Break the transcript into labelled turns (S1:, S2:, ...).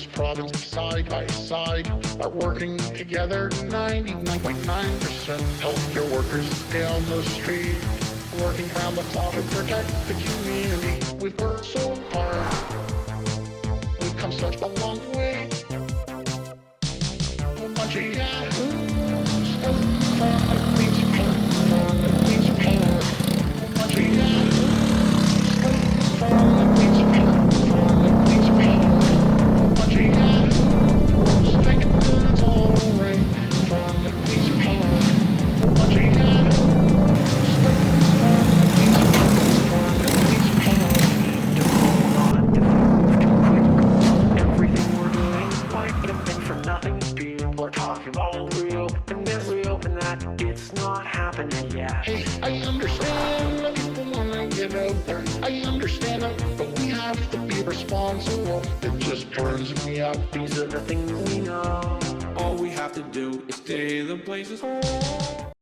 S1: this province side by side are working together. 99.9% healthcare workers down the street, working around the clock to protect the community. We've worked so hard, we've come such a long way. A bunch of yahoos, from the Queen's Park, from the Queen's Park. A bunch of yahoos, from the Queen's Park, from the Queen's Park. A bunch of yahoos, thinking that it's all right, from the Queen's Park. A bunch of yahoos, from the Queen's Park, from the Queen's Park. Everything we're doing is quite a thing for nothing. People are talking all real, and they're real, and that it's not happening yet. Hey, I understand that people wanna get out there. I understand that, but we have to be responsible. It just burns me up. These are the things we know.
S2: All we have to do is stay the places.